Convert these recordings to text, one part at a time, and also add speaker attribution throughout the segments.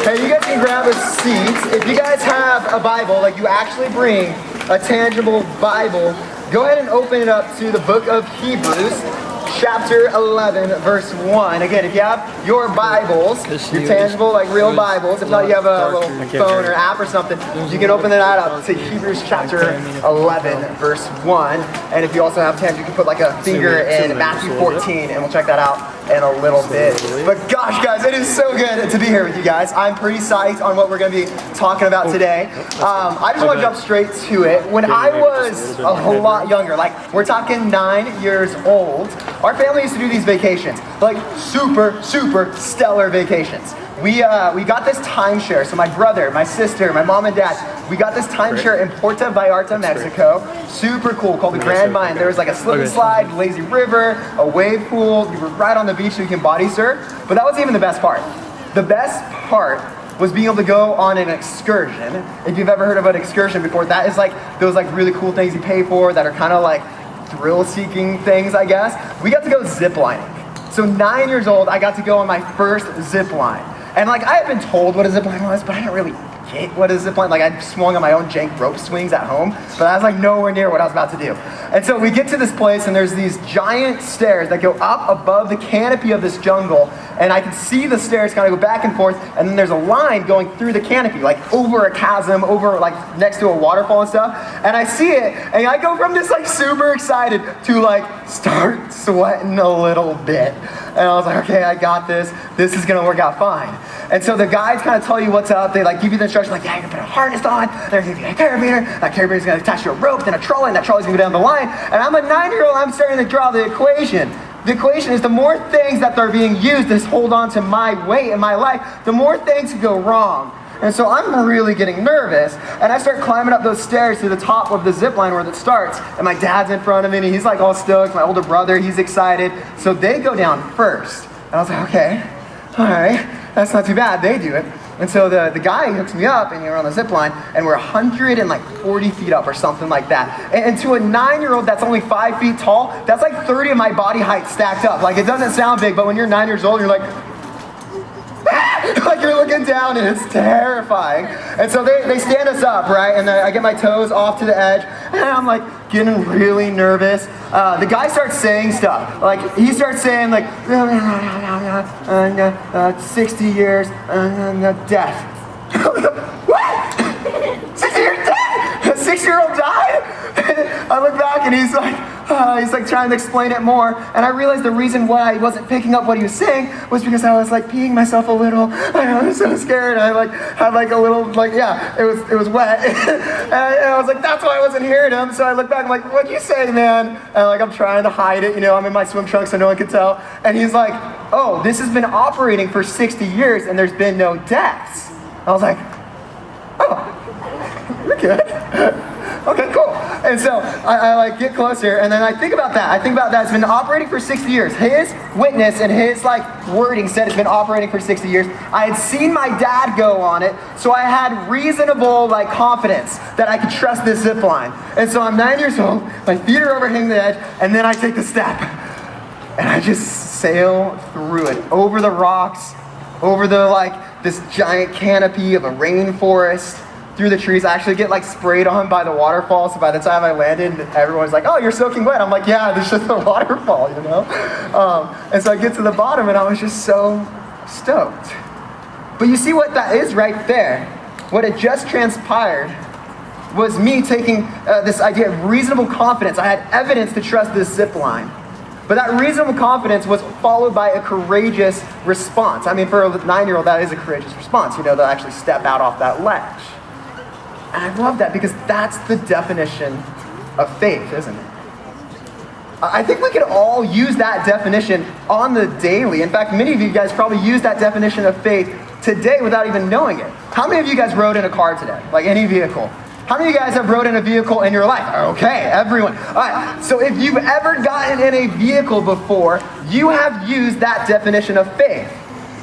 Speaker 1: Hey, you guys can grab a seat. If you guys have a Bible, like you actually bring a tangible Bible, go ahead and open it up to the book of Hebrews, chapter 11, verse 1. Again, if you have your Bibles, your tangible, like real Bibles, if not you have a little phone or app or something, you can open that up to Hebrews chapter 11, verse 1. And if you also have tangible, you can put like a finger in Matthew 14, and we'll check that out in a little bit. But gosh, guys, it is so good to be here with you guys. I'm pretty psyched on what we're going to be talking about today. I just want to jump straight to it. When I was a whole lot younger, like we're talking 9 years old, our family used to do these vacations, like super stellar vacations. We got this timeshare. So my brother, my sister, my mom and dad, we got this timeshare in Puerto Vallarta, Mexico. Super cool, called the Grand Mine. There was like a slip and slide, lazy river, a wave pool. You were right on the beach so you can body surf. But that wasn't even the best part. The best part was being able to go on an excursion. If you've ever heard of an excursion before, that is like those like really cool things you pay for that are kind of like thrill-seeking things, I guess. We got to go zip lining. So 9 years old, I got to go on my first zip line. And like I had been told what a zip line was, but I didn't really get what a zip line. Like I swung on my own jank rope swings at home, but I was like nowhere near what I was about to do. And so we get to this place and there's these giant stairs that go up above the canopy of this jungle, and I can see the stairs kind of go back and forth, and then there's a line going through the canopy, like over a chasm, over like next to a waterfall and stuff. And I see it, and I go from this like super excited to like start sweating a little bit. And I was like, okay, I got this. This is gonna work out fine. And so the guides kind of tell you what's up. They like give you the instructions, like, yeah, you're gonna put a harness on. They're gonna give you a carabiner. That carabiner is gonna attach to a rope, then a trolley, and that trolley's gonna go down the line. And I'm a 9-year-old. I'm starting to draw the equation. The equation is the more things that are being used to hold on to my weight in my life, the more things could go wrong. And so I'm really getting nervous, and I start climbing up those stairs to the top of the zip line where it starts, and my dad's in front of me, and he's like all stoked. My older brother, he's excited. So they go down first. And I was like, okay, all right, that's not too bad. They do it. And so the guy hooks me up, and we're on the zip line, and we're 140 feet up or something like that. And to a 9-year-old that's only 5 feet tall, that's like 30 of my body height stacked up. Like it doesn't sound big, but when you're 9 years old, you're like, like you're looking down and it's terrifying. And so they stand us up, right? And I get my toes off to the edge, and I'm like getting really nervous. The guy starts saying stuff. Like he starts saying like 60 years, death. What? 60 years death? A 6-year-old died? I look back and he's like trying to explain it more, and I realized the reason why I wasn't picking up what he was saying was because I was like peeing myself a little. I was so scared. I like had like a little like it was wet, and I was like that's why I wasn't hearing him. So I look back, I'm like, what'd you say, man? And like I'm trying to hide it, I'm in my swim trunks so no one can tell. And he's like, oh, this has been operating for 60 years and there's been no deaths. I was like, oh, you're good. Okay, cool. And so I like get closer, and then I think about that. It's been operating for 60 years. His witness and his like wording said it's been operating for 60 years. I had seen my dad go on it, so I had reasonable like confidence that I could trust this zip line. And so I'm 9 years old, my feet are overhanging the edge, and then I take the step. And I just sail through it, over the rocks, over the like this giant canopy of a rainforest, through the trees. I actually get like sprayed on by the waterfall, so by the time I landed, everyone's like, oh, you're soaking wet. I'm like, yeah, this is just a waterfall, And so I get to the bottom and I was just so stoked. But you see what that is right there? What had just transpired was me taking this idea of reasonable confidence. I had evidence to trust this zip line. But that reasonable confidence was followed by a courageous response. I mean, for a 9-year-old, that is a courageous response. They'll actually step out off that ledge. And I love that because that's the definition of faith, isn't it? I think we could all use that definition on the daily. In fact, many of you guys probably use that definition of faith today without even knowing it. How many of you guys rode in a car today? Like any vehicle? How many of you guys have rode in a vehicle in your life? Okay, everyone. All right, so if you've ever gotten in a vehicle before, you have used that definition of faith.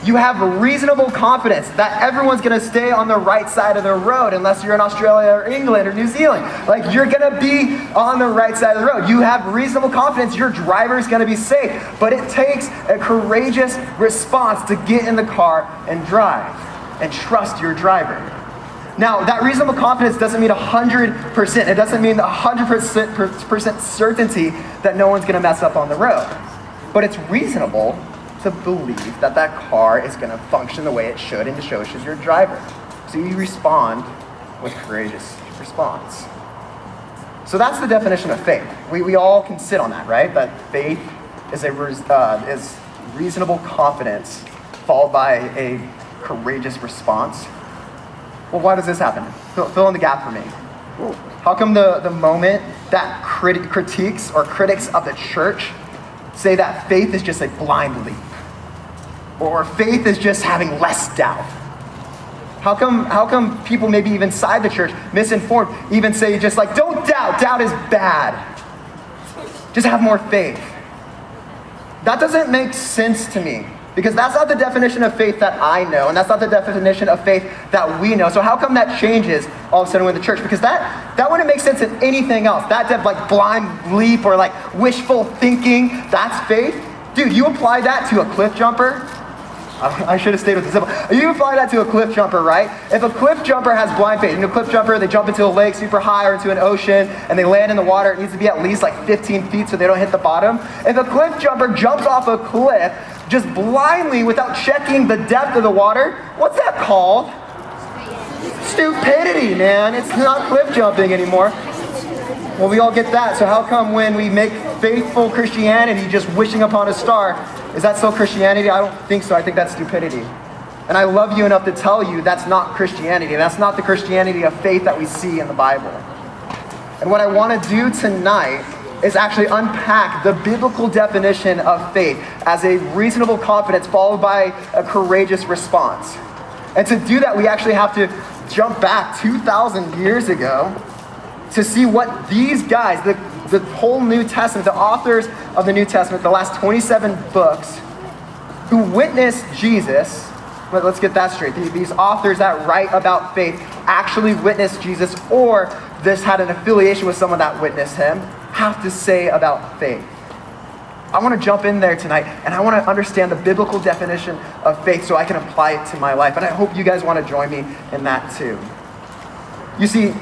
Speaker 1: You have a reasonable confidence that everyone's gonna stay on the right side of the road unless you're in Australia or England or New Zealand. Like you're gonna be on the right side of the road. You have reasonable confidence your driver's gonna be safe, but it takes a courageous response to get in the car and drive. and trust your driver. Now, that reasonable confidence doesn't mean 100%. It doesn't mean 100% certainty that no one's going to mess up on the road. But it's reasonable to believe that that car is going to function the way it should and to show your driver. So you respond with courageous response. So that's the definition of faith. We all can sit on that, right? That faith is reasonable confidence followed by a courageous response. Well, why does this happen? Fill in the gap for me. How come the moment that critics or critics of the church say that faith is just a blind leap? Or faith is just having less doubt? How come people maybe even inside the church, misinformed, even say just like, don't doubt, doubt is bad. Just have more faith. That doesn't make sense to me, because that's not the definition of faith that I know, and that's not the definition of faith that we know. So how come that changes all of a sudden with the church? Because that wouldn't make sense in anything else. That like blind leap or like wishful thinking, that's faith. Dude, you apply that to a cliff jumper. I should have stayed with the zip line. You apply that to a cliff jumper, right? If a cliff jumper has blind faith, a cliff jumper, they jump into a lake super high or into an ocean and they land in the water, it needs to be at least like 15 feet so they don't hit the bottom. If a cliff jumper jumps off a cliff just blindly without checking the depth of the water, what's that called? Stupidity, man. It's not cliff jumping anymore. Well, we all get that. So how come when we make faithful Christianity just wishing upon a star, is that still Christianity? I don't think so. I think that's stupidity. And I love you enough to tell you that's not Christianity. That's not the Christianity of faith that we see in the Bible. And what I want to do tonight is actually unpack the biblical definition of faith as a reasonable confidence followed by a courageous response. And to do that, we actually have to jump back 2,000 years ago to see what these guys, the whole New Testament, the authors of the New Testament, the last 27 books, who witnessed Jesus, but let's get that straight. These authors that write about faith actually witnessed Jesus, or this had an affiliation with someone that witnessed him, have to say about faith. I want to jump in there tonight, and I want to understand the biblical definition of faith so I can apply it to my life. And I hope you guys want to join me in that too. You see,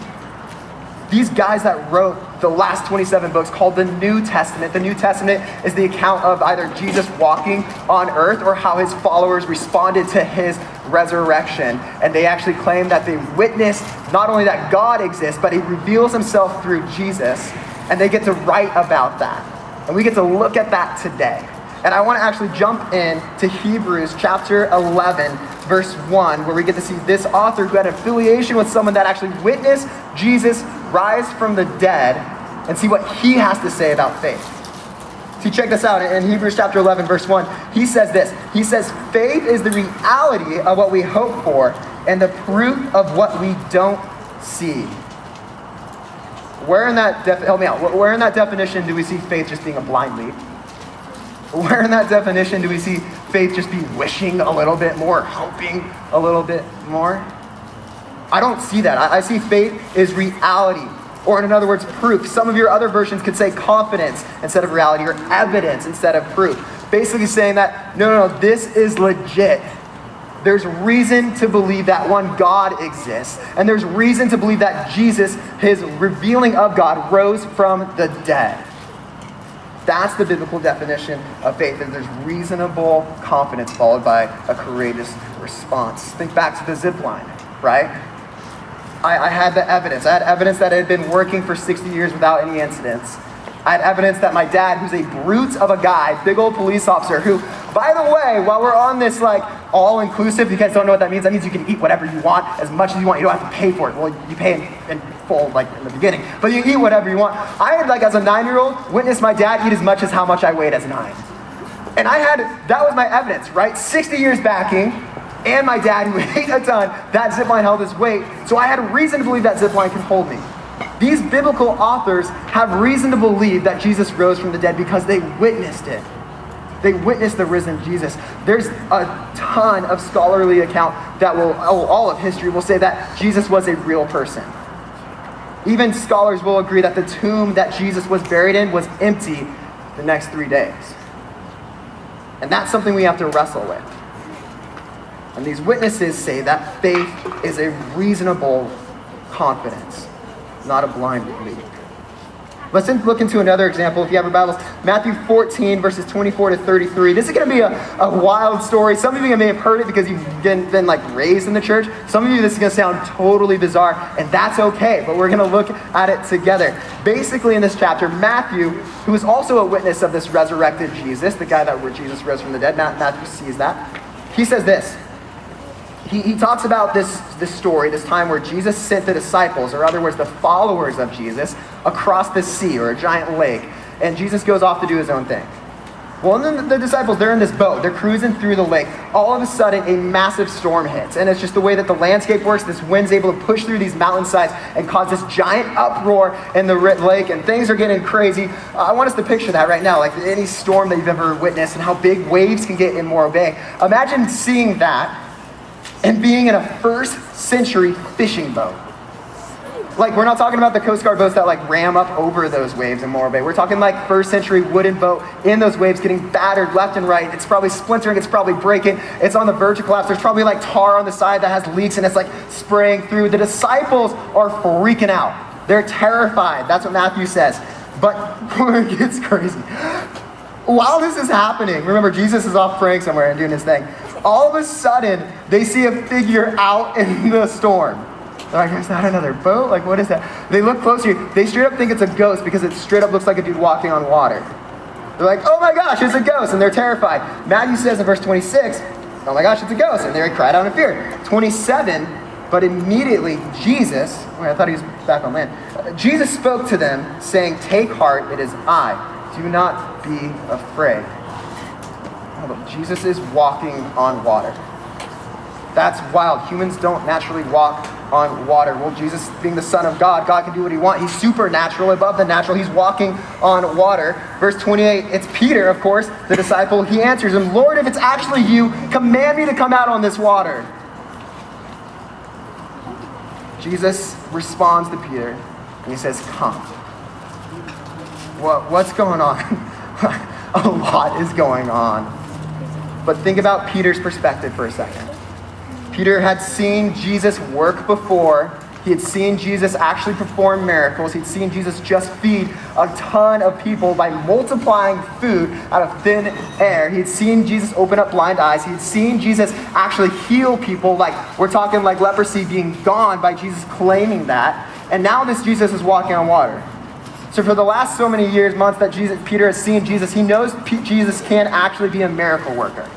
Speaker 1: these guys that wrote the last 27 books called the New Testament. The New Testament is the account of either Jesus walking on earth or how his followers responded to his resurrection. And they actually claim that they witnessed not only that God exists, but he reveals himself through Jesus. And they get to write about that. And we get to look at that today. And I want to actually jump in to Hebrews chapter 11, verse 1, where we get to see this author who had an affiliation with someone that actually witnessed Jesus rise from the dead and see what he has to say about faith. See, check this out. In Hebrews chapter 11, verse 1, he says this. He says, faith is the reality of what we hope for and the proof of what we don't see. Where in that, help me out, where in that definition do we see faith just being a blind leap? Where in that definition do we see faith just be wishing a little bit more, hoping a little bit more? I don't see that. I see faith is reality, or in other words, proof. Some of your other versions could say confidence instead of reality, or evidence instead of proof. Basically saying that, no, this is legit. There's reason to believe that one, God exists, and there's reason to believe that Jesus, his revealing of God, rose from the dead. That's the biblical definition of faith, that there's reasonable confidence followed by a courageous response. Think back to the zip line, right? I had the evidence. I had evidence that it had been working for 60 years without any incidents. I had evidence that my dad, who's a brute of a guy, big old police officer, who, by the way, while we're on this like all-inclusive, you guys don't know what that means you can eat whatever you want, as much as you want. You don't have to pay for it. Well, you pay in full, like in the beginning, but you eat whatever you want. I had, like, as a 9-year-old, witnessed my dad eat as much as how much I weighed as 9. And that was my evidence, right? 60 years backing, and my dad, who ate a ton, that zip line held his weight. So I had reason to believe that zip line could hold me. These biblical authors have reason to believe that Jesus rose from the dead because they witnessed it. They witnessed the risen Jesus. There's a ton of scholarly account that all of history will say that Jesus was a real person. Even scholars will agree that the tomb that Jesus was buried in was empty the next 3 days. And that's something we have to wrestle with. And these witnesses say that faith is a reasonable confidence, not a blind belief. Let's look into another example. If you have your Bibles, Matthew 14, verses 24 to 33. This is going to be a wild story. Some of you may have heard it because you've been like raised in the church. Some of you, this is going to sound totally bizarre, and that's okay, but we're going to look at it together. Basically, in this chapter, Matthew, who is also a witness of this resurrected Jesus, the guy where Jesus rose from the dead, Matthew sees that. He says this. He talks about this story, this time where Jesus sent the disciples, or in other words, the followers of Jesus, across the sea or a giant lake. And Jesus goes off to do his own thing. Well, and then the disciples, they're in this boat. They're cruising through the lake. All of a sudden, a massive storm hits. And it's just the way that the landscape works. This wind's able to push through these mountainsides and cause this giant uproar in the lake. And things are getting crazy. I want us to picture that right now, like any storm that you've ever witnessed and how big waves can get in Morro Bay. Imagine seeing that and being in a first century fishing boat. Like, we're not talking about the Coast Guard boats that like ram up over those waves in Morro Bay. We're talking like first century wooden boat in those waves getting battered left and right. It's probably splintering, it's probably breaking, it's on the verge of collapse. There's probably like tar on the side that has leaks and it's like spraying through. The disciples are freaking out. They're terrified. That's what Matthew says. But it gets crazy. While this is happening, remember Jesus is off praying somewhere and doing his thing. All of a sudden, they see a figure out in the storm. They're like, is that another boat? Like, what is that? They look closer. They straight up think it's a ghost because it straight up looks like a dude walking on water. They're like, oh my gosh, it's a ghost. And they're terrified. Matthew says in verse 26, oh my gosh, it's a ghost. And they cried out in fear. 27, but immediately Jesus, I thought he was back on land. Jesus spoke to them saying, take heart, it is I. Do not be afraid. Jesus is walking on water. That's wild. Humans don't naturally walk on water. Well, Jesus being the Son of God, God can do what he wants. He's supernatural, above the natural. He's walking on water. Verse 28, it's Peter, of course, the disciple. He answers him, Lord, if it's actually you, command me to come out on this water. Jesus responds to Peter, and he says, come. What's going on? A lot is going on. But think about Peter's perspective for a second. Peter had seen Jesus work before. He had seen Jesus actually perform miracles. He'd seen Jesus just feed a ton of people by multiplying food out of thin air. He'd seen Jesus open up blind eyes. He'd seen Jesus actually heal people. Like, we're talking like leprosy being gone by Jesus claiming that. And now this Jesus is walking on water. So for the last so many years, months that Peter has seen Jesus, he knows Jesus can actually be a miracle worker.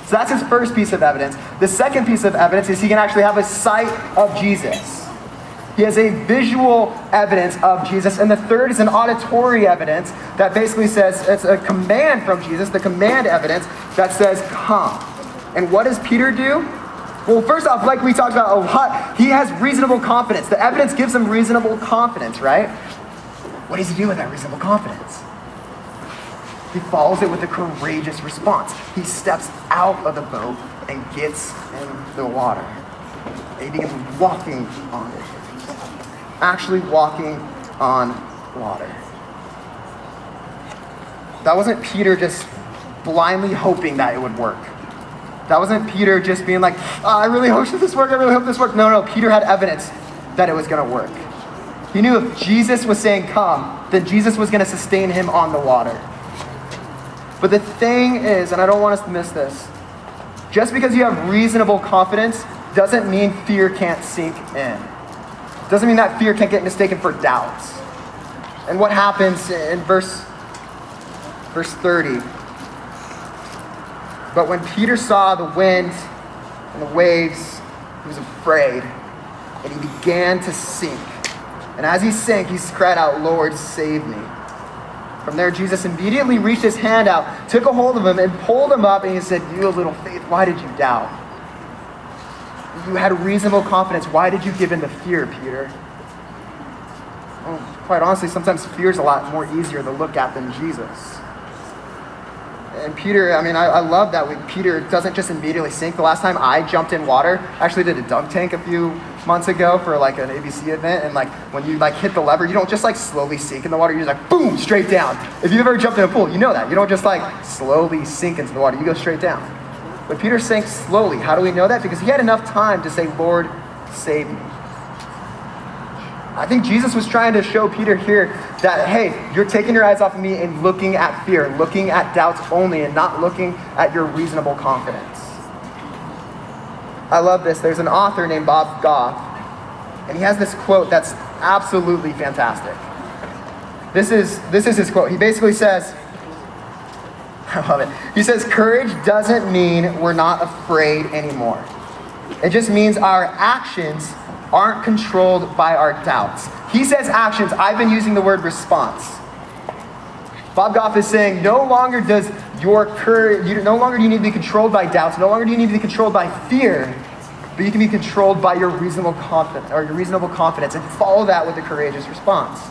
Speaker 1: So that's his first piece of evidence. The second piece of evidence is he can actually have a sight of Jesus. He has a visual evidence of Jesus. And the third is an auditory evidence that basically says, it's a command from Jesus, the command evidence that says, come. And what does Peter do? Well, first off, like we talked about a lot, he has reasonable confidence. The evidence gives him reasonable confidence, right? What does he do with that reasonable confidence? He follows it with a courageous response. He steps out of the boat and gets in the water. And he begins walking on it. Actually walking on water. That wasn't Peter just blindly hoping that it would work. That wasn't Peter just being like, I really hope this works, I really hope this works. No, Peter had evidence that it was going to work. He knew if Jesus was saying come, then Jesus was going to sustain him on the water. But the thing is, and I don't want us to miss this, just because you have reasonable confidence doesn't mean fear can't sink in. Doesn't mean that fear can't get mistaken for doubts. And what happens in verse 30? But when Peter saw the wind and the waves, he was afraid, and he began to sink. And as he sank, he cried out, Lord, save me. From there, Jesus immediately reached his hand out, took a hold of him, and pulled him up, and he said, you of little faith, why did you doubt? You had reasonable confidence. Why did you give in to fear, Peter? Well, quite honestly, sometimes fear is a lot more easier to look at than Jesus. And Peter, I love that Peter doesn't just immediately sink. The last time I jumped in water, I actually did a dunk tank a few months ago for like an ABC event. And like when you like hit the lever, you don't just like slowly sink in the water. You're just like, boom, straight down. If you've ever jumped in a pool, you know that. You don't just like slowly sink into the water. You go straight down. But Peter sank slowly. How do we know that? Because he had enough time to say, Lord, save me. I think Jesus was trying to show Peter here that, hey, you're taking your eyes off of me and looking at fear, looking at doubts only, and not looking at your reasonable confidence. I love this. There's an author named Bob Goff, and he has this quote that's absolutely fantastic. This is his quote. He basically says, I love it. He says, courage doesn't mean we're not afraid anymore. It just means our actions aren't controlled by our doubts. He says actions. I've been using the word response. Bob Goff is saying no longer does your courage, no longer do you need to be controlled by doubts, no longer do you need to be controlled by fear, but you can be controlled by your reasonable confidence and follow that with a courageous response.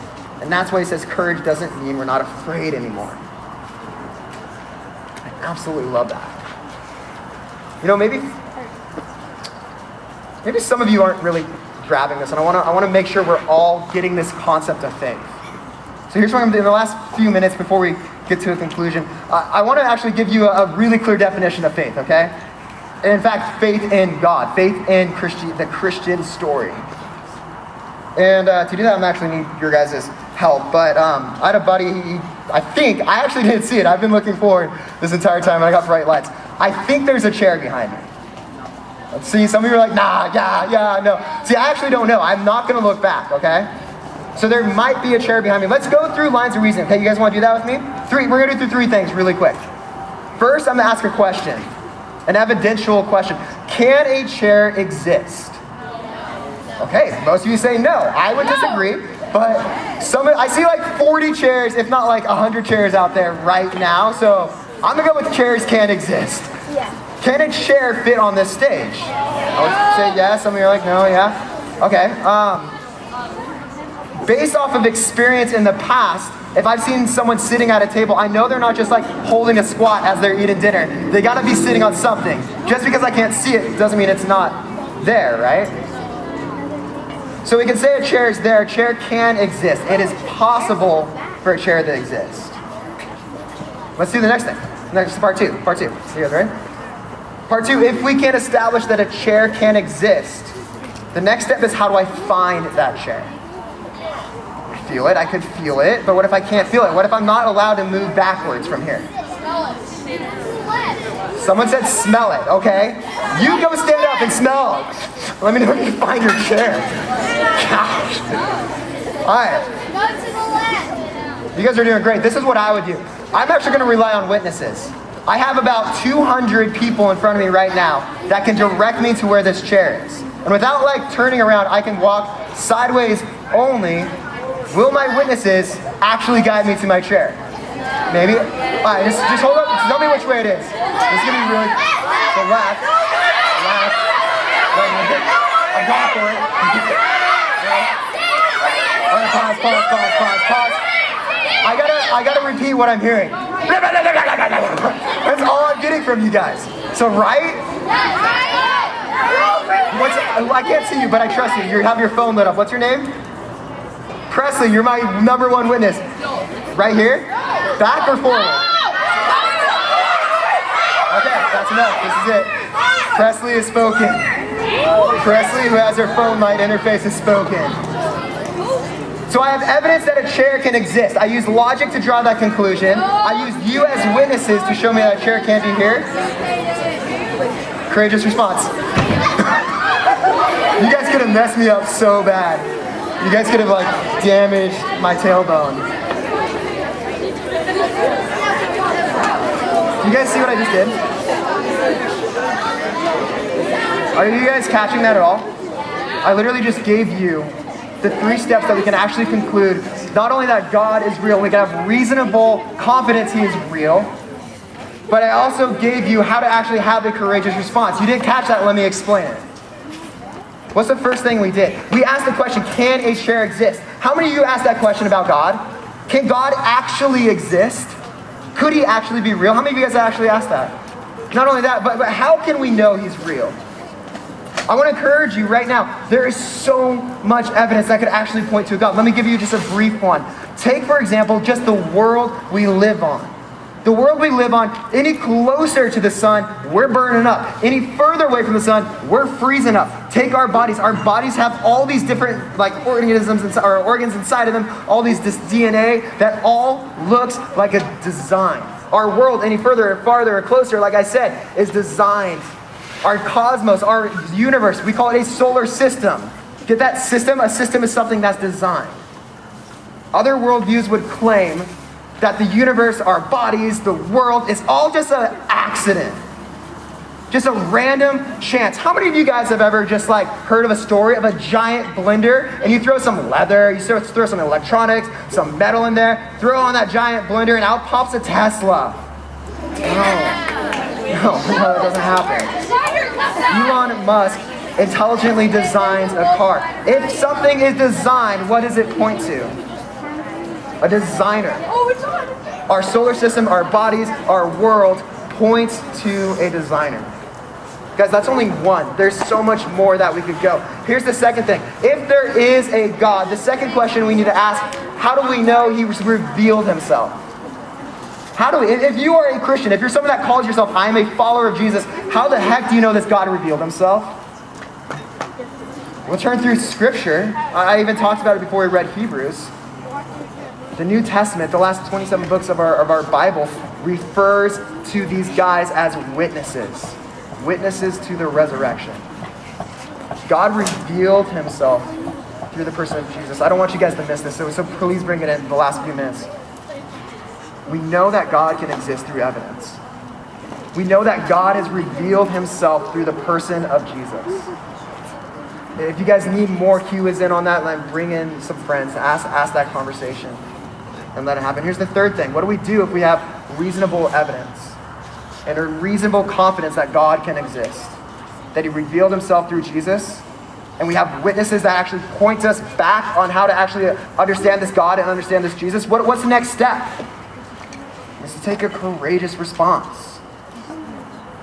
Speaker 1: And that's why he says courage doesn't mean we're not afraid anymore. I absolutely love that. You know, maybe some of you aren't really grabbing this, and I want to make sure we're all getting this concept of faith. So here's what I'm going to do in the last few minutes before we get to a conclusion. I want to actually give you a really clear definition of faith, okay? And in fact, faith in God, faith in the Christian story. And to do that, I'm actually need your guys' help. But I had a buddy, I actually didn't see it. I've been looking forward this entire time, and I got bright lights. I think there's a chair behind me. See, some of you are like, nah, yeah, no. See, I actually don't know. I'm not going to look back, okay? So there might be a chair behind me. Let's go through lines of reasoning. Okay, you guys want to do that with me? We're going to do through three things really quick. First, I'm going to ask a question, an evidential question. Can a chair exist? Okay, most of you say no. I would disagree, but I see like 40 chairs, if not like 100 chairs out there right now. So I'm going to go with chairs can exist. Yeah. Can a chair fit on this stage? I would say yes. Some of you are like, no, yeah. Okay. Based off of experience in the past, if I've seen someone sitting at a table, I know they're not just like holding a squat as they're eating dinner. They got to be sitting on something. Just because I can't see it doesn't mean it's not there, right? So we can say a chair is there. A chair can exist. It is possible for a chair to exist. Let's do the next thing. Next, part two. You guys ready? Part two, if we can establish that a chair can exist, the next step is how do I find that chair? Feel it, I could feel it, but what if I can't feel it? What if I'm not allowed to move backwards from here? Someone said smell it, okay? You go stand up and smell it. Let me know if you find your chair. Gosh. All right. You guys are doing great. This is what I would do. I'm actually going to rely on witnesses. I have about 200 people in front of me right now that can direct me to where this chair is. And without like turning around, I can walk sideways only. Will my witnesses actually guide me to my chair? Maybe? All right, just hold up. Tell me which way it is. It's going to be really... So left. I'm going for it. All right, pause. I gotta repeat what I'm hearing. That's all I'm getting from you guys. So right? I can't see you, but I trust you. You have your phone lit up. What's your name? Presley, you're my number one witness. Right here? Back or forward? Okay, that's enough. This is it. Presley has spoken. Presley, who has her phone light interface, has spoken. So I have evidence that a chair can exist. I use logic to draw that conclusion. I use you as witnesses to show me that a chair can't be here. Courageous response. You guys could have messed me up so bad. You guys could have like damaged my tailbone. You guys see what I just did? Are you guys catching that at all? I literally just gave you the 3 steps that we can actually conclude not only that God is real, we can have reasonable confidence He is real, but I also gave you how to actually have a courageous response. You didn't catch that, let me explain it. What's the first thing we did? We asked the question, can a chair exist? How many of you asked that question about God? Can God actually exist? Could He actually be real? How many of you guys actually asked that? Not only that, but how can we know He's real? I want to encourage you right now, there is so much evidence that could actually point to God. Let me give you just a brief one. Take, for example, just the world we live on. The world we live on, any closer to the sun, we're burning up. Any further away from the sun, we're freezing up. Take our bodies. Our bodies have all these different organisms or organs inside of them, all this DNA that all looks like a design. Our world, any further or farther or closer, like I said, is designed. Our cosmos, our universe, we call it a solar system. Get that system? A system is something that's designed. Other worldviews would claim that the universe, our bodies, the world, is all just an accident. Just a random chance. How many of you guys have ever just heard of a story of a giant blender and you throw some leather, you throw some electronics, some metal in there, throw on that giant blender and out pops a Tesla? No, that doesn't happen. Elon Musk intelligently designs a car. If something is designed, what does it point to? A designer. Our solar system, our bodies, our world points to a designer. Guys, that's only one. There's so much more that we could go. Here's the second thing. If there is a God, the second question we need to ask, how do we know he revealed himself? How do we, if you are a Christian, if you're someone that calls yourself, I am a follower of Jesus, how the heck do you know this God revealed himself? We'll turn through scripture. I even talked about it before we read Hebrews. The New Testament, the last 27 books of our Bible, refers to these guys as witnesses. Witnesses to the resurrection. God revealed himself through the person of Jesus. I don't want you guys to miss this, so please bring it in the last few minutes. We know that God can exist through evidence. We know that God has revealed himself through the person of Jesus. If you guys need more cues in on that, then bring in some friends, ask that conversation and let it happen. Here's the third thing. What do we do if we have reasonable evidence and a reasonable confidence that God can exist? That he revealed himself through Jesus, and we have witnesses that actually point us back on how to actually understand this God and understand this Jesus. What's the next step? Is to take a courageous response.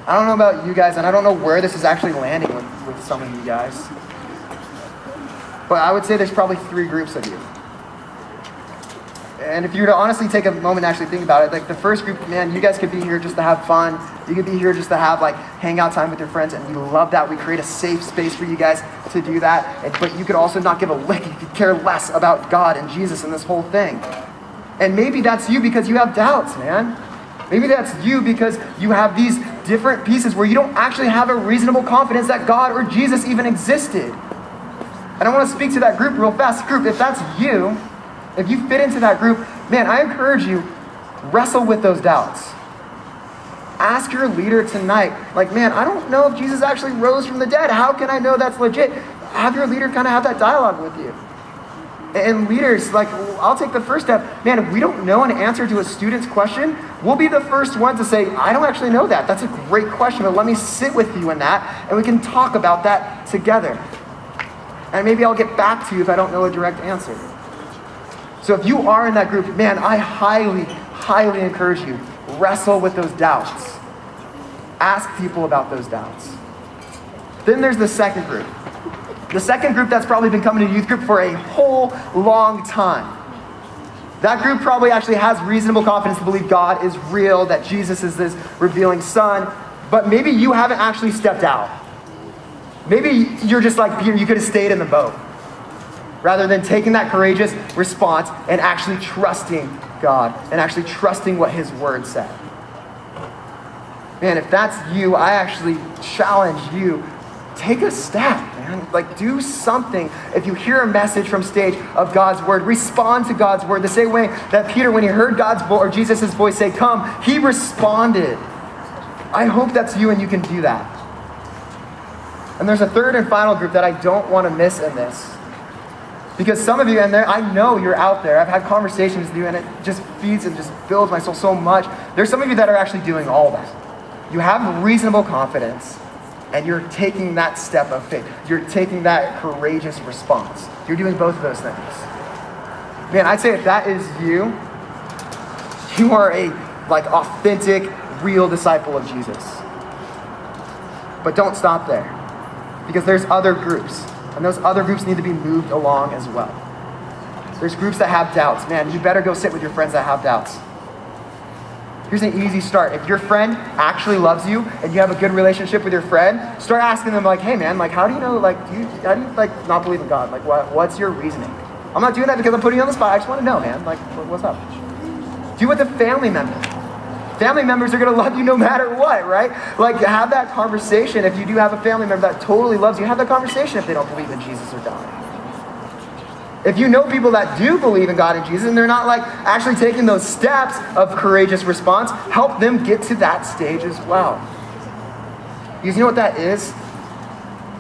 Speaker 1: I don't know about you guys, and I don't know where this is actually landing with some of you guys. But I would say there's probably three groups of you. And if you were to honestly take a moment and actually think about it, the first group, man, you guys could be here just to have fun. You could be here just to have hangout time with your friends, and we love that. We create a safe space for you guys to do that. But you could also not give a lick. You could care less about God and Jesus and this whole thing. And maybe that's you because you have doubts, man. Maybe that's you because you have these different pieces where you don't actually have a reasonable confidence that God or Jesus even existed. And I want to speak to that group real fast. Group, if that's you, if you fit into that group, man, I encourage you, wrestle with those doubts. Ask your leader tonight, man, I don't know if Jesus actually rose from the dead. How can I know that's legit? Have your leader kind of have that dialogue with you. And leaders, I'll take the first step. Man, if we don't know an answer to a student's question, we'll be the first one to say, I don't actually know that. That's a great question, but let me sit with you in that, and we can talk about that together. And maybe I'll get back to you if I don't know a direct answer. So if you are in that group, man, I highly, highly encourage you, wrestle with those doubts. Ask people about those doubts. Then there's the second group. The second group that's probably been coming to youth group for a whole long time. That group probably actually has reasonable confidence to believe God is real, that Jesus is this revealing son, but maybe you haven't actually stepped out. Maybe you're just like Peter, you could have stayed in the boat rather than taking that courageous response and actually trusting God and actually trusting what his word said. Man, if that's you, I actually challenge you, take a step, man. Do something. If you hear a message from stage of God's word, respond to God's word. The same way that Peter, when he heard God's voice or Jesus' voice say, come, he responded. I hope that's you and you can do that. And there's a third and final group that I don't want to miss in this. Because some of you, and I know you're out there. I've had conversations with you, and it just feeds and just fills my soul so much. There's some of you that are actually doing all that. You have reasonable confidence, and you're taking that step of faith. You're taking that courageous response. You're doing both of those things. Man, I'd say if that is you, you are a authentic, real disciple of Jesus. But don't stop there. Because there's other groups, and those other groups need to be moved along as well. There's groups that have doubts. Man, you better go sit with your friends that have doubts. Here's an easy start. If your friend actually loves you and you have a good relationship with your friend, start asking them like, hey man, like how do you know, like, how do you like not believe in God? Like what's your reasoning? I'm not doing that because I'm putting you on the spot. I just want to know, man, like what's up? Do it with a family member. Family members are gonna love you no matter what, right? Like have that conversation. If you do have a family member that totally loves you, have that conversation if they don't believe in Jesus or God. If you know people that do believe in God and Jesus and they're not like actually taking those steps of courageous response, help them get to that stage as well. Because you know what that is?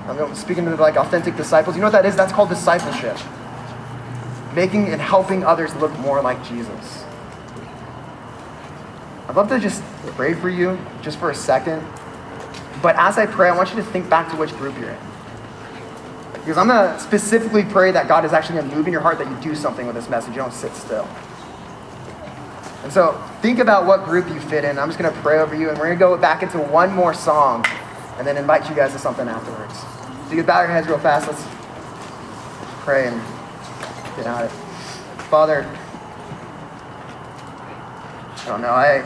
Speaker 1: I'm speaking to like authentic disciples. You know what that is? That's called discipleship. Making and helping others look more like Jesus. I'd love to just pray for you just for a second. But as I pray, I want you to think back to which group you're in. Because I'm going to specifically pray that God is actually going to move in your heart, that you do something with this message. You don't sit still. And so think about what group you fit in. I'm just going to pray over you, and we're going to go back into one more song and then invite you guys to something afterwards. So you can bow your heads real fast. Let's pray and get at it. Father, I don't know. I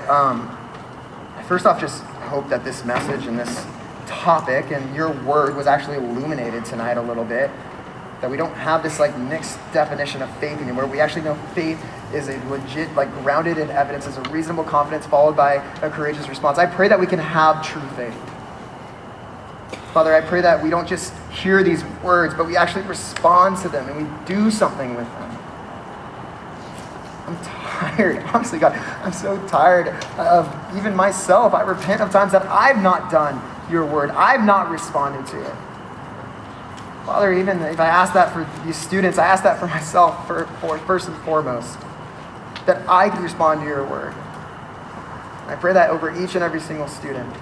Speaker 1: first off just hope that this message and this topic and your word was actually illuminated tonight a little bit. That we don't have this like mixed definition of faith anymore. We actually know faith is a legit, like grounded in evidence, is a reasonable confidence followed by a courageous response. I pray that we can have true faith. Father, I pray that we don't just hear these words, but we actually respond to them and we do something with them. I'm tired. Honestly, God, I'm so tired of even myself. I repent of times that I've not done your word. I've not responded to it. Father, even if I ask that for these students, I ask that for myself for first and foremost, that I can respond to your word. I pray that over each and every single student.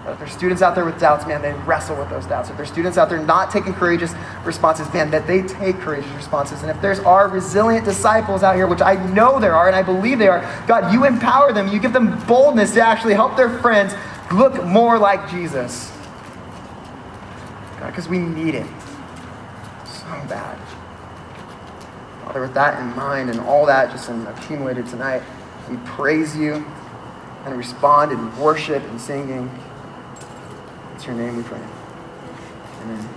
Speaker 1: If there's students out there with doubts, man, they wrestle with those doubts. If there's students out there not taking courageous responses, man, that they take courageous responses. And if there's our resilient disciples out here, which I know there are and I believe they are, God, you empower them. You give them boldness to actually help their friends look more like Jesus. God, because we need it so bad. Father, with that in mind and all that just accumulated tonight, we praise you and respond in worship and singing. It's your name we pray. Amen.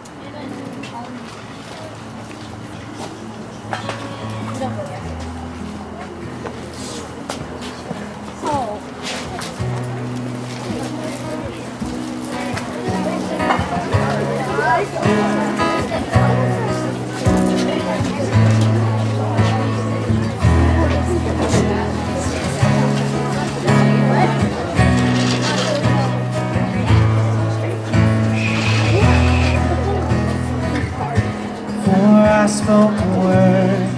Speaker 2: I spoke a word,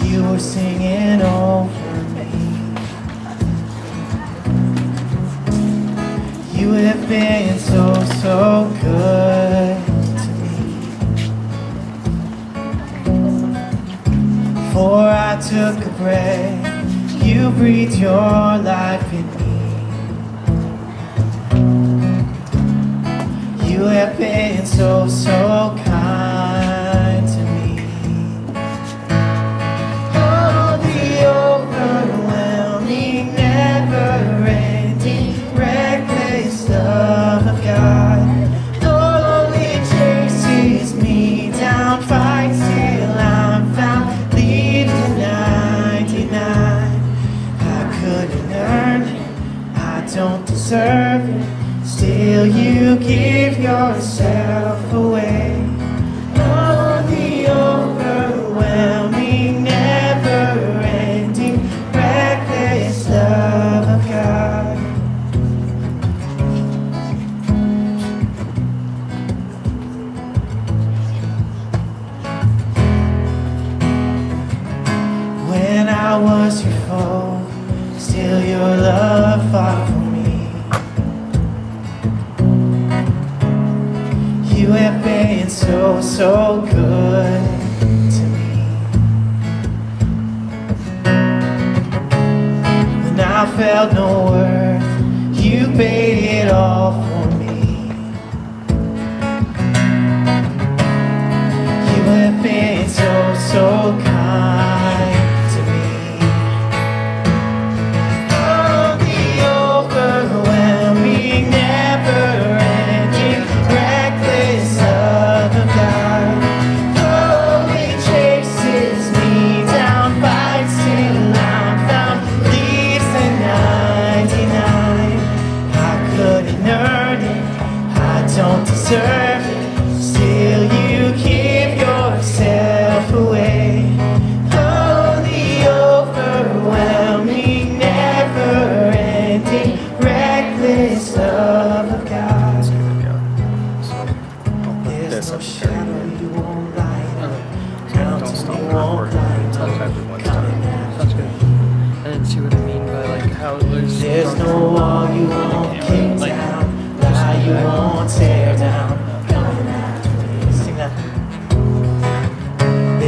Speaker 2: you were singing over me. You have been so good to me. Before I took a breath, you breathed your life in me. You have been so kind to me. Overwhelming, never-ending, reckless love of God. Lord, it chases me down, fights till I'm found, leaves the 99. I couldn't earn it, I don't deserve it, still you give yourself away. Oh, the overwhelming, never-ending, reckless love of God. When I was your foe, still your love fought for me. You have been so good to me. When I felt no worth, you paid it all for me. You have been so kind to me. Oh, the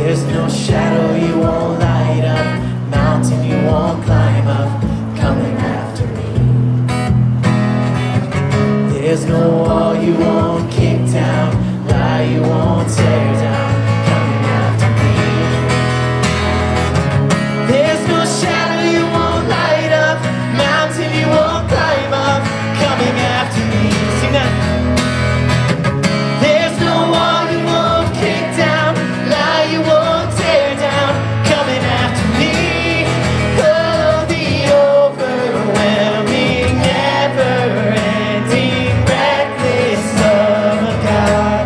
Speaker 2: There's no shadow you won't light up, mountain you won't climb up, coming after me. There's no wall you won't kick down, lie you won't tear down, coming after me. There's no shadow you won't light up, mountain you won't climb up, coming after me. Sing that. There's no wall you won't kick down, lie you won't tear down, coming after me. Oh, the overwhelming, never-ending, reckless love of God.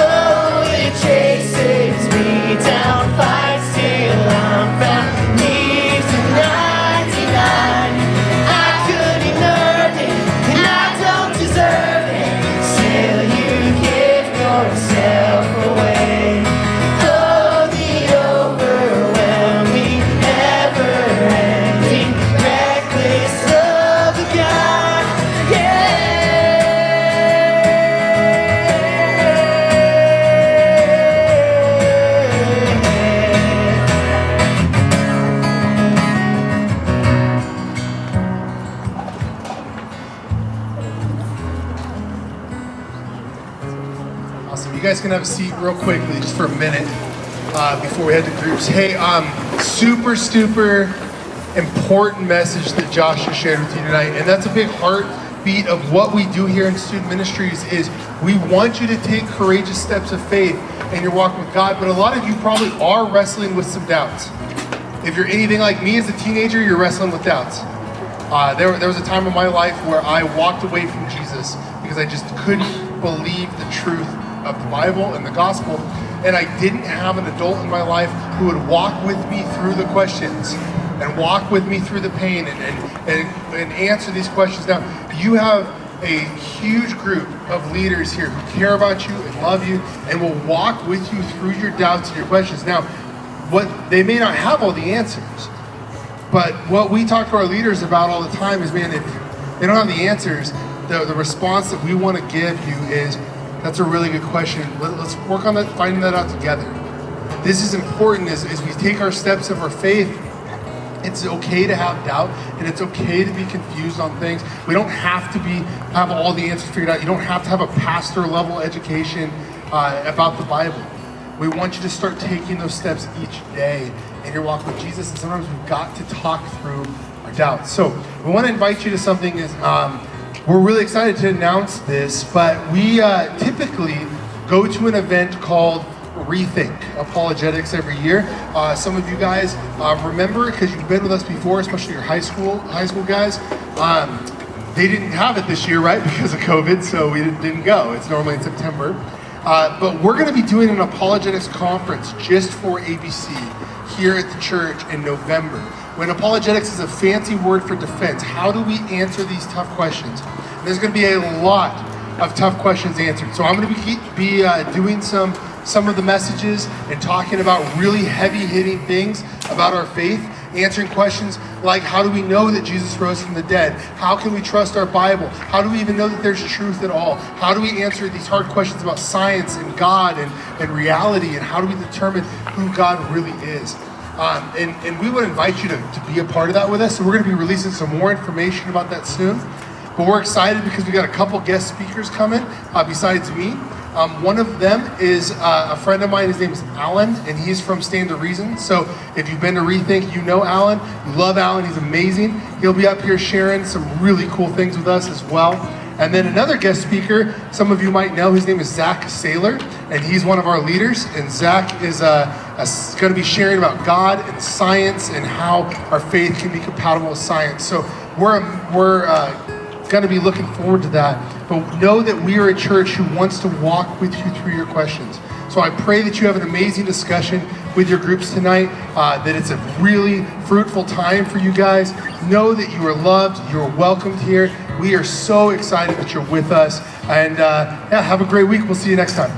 Speaker 2: Oh, it chases me down, fights till I'm found, leaves the 99. I couldn't earn it, and I don't deserve it. Still, you give yourself away. Oh, the overwhelming, never-ending, reckless love of God. Yeah.
Speaker 3: Awesome. You guys can have a seat real quickly, just for a minute, before we head to groups. Hey, super important message that Josh has shared with you tonight, and that's a big heartbeat of what we do here in student ministries. Is we want you to take courageous steps of faith in your walk with God, but a lot of you probably are wrestling with some doubts. If you're anything like me as a teenager, you're wrestling with doubts. There was a time in my life where I walked away from Jesus because I just couldn't believe the truth of the Bible and the gospel, and I didn't have an adult in my life who would walk with me through the questions and walk with me through the pain and answer these questions. Now, you have a huge group of leaders here who care about you and love you and will walk with you through your doubts and your questions. Now, they may not have all the answers, but what we talk to our leaders about all the time is, man, if they don't have the answers, the response that we want to give you is, that's a really good question. Let's work on that, finding that out together. This is important as we take our steps of our faith. It's okay to have doubt, and it's okay to be confused on things. We don't have to have all the answers figured out. You don't have to have a pastor level education about the Bible. We want you to start taking those steps each day in your walk with Jesus, and sometimes we've got to talk through our doubts. So we want to invite you to something we're really excited to announce this, but we typically go to an event called Rethink Apologetics every year. Some of you guys remember, because you've been with us before, especially your high school guys. They didn't have it this year, right, because of COVID, so we didn't go. It's normally in September. But we're going to be doing an apologetics conference just for ABC here at the church in November. When apologetics is a fancy word for defense, how do we answer these tough questions? And there's going to be a lot of tough questions answered. So I'm going to be doing some of the messages and talking about really heavy-hitting things about our faith, answering questions like, how do we know that Jesus rose from the dead? How can we trust our Bible? How do we even know that there's truth at all? How do we answer these hard questions about science and God and reality? And how do we determine who God really is? And we would invite you to be a part of that with us. So we're going to be releasing some more information about that soon. But we're excited because we got a couple guest speakers coming besides me. One of them is a friend of mine. His name is Alan, and he's from Stand to Reason. So if you've been to Rethink, you know Alan. You love Alan. He's amazing. He'll be up here sharing some really cool things with us as well. And then another guest speaker, some of you might know, his name is Zach Saylor, and he's one of our leaders. And Zach is going to be sharing about God and science and how our faith can be compatible with science. So we're going to be looking forward to that. But know that we are a church who wants to walk with you through your questions. So I pray that you have an amazing discussion with your groups tonight, that it's a really fruitful time for you guys. Know that you are loved, you are welcomed here. We are so excited that you're with us. And have a great week. We'll see you next time.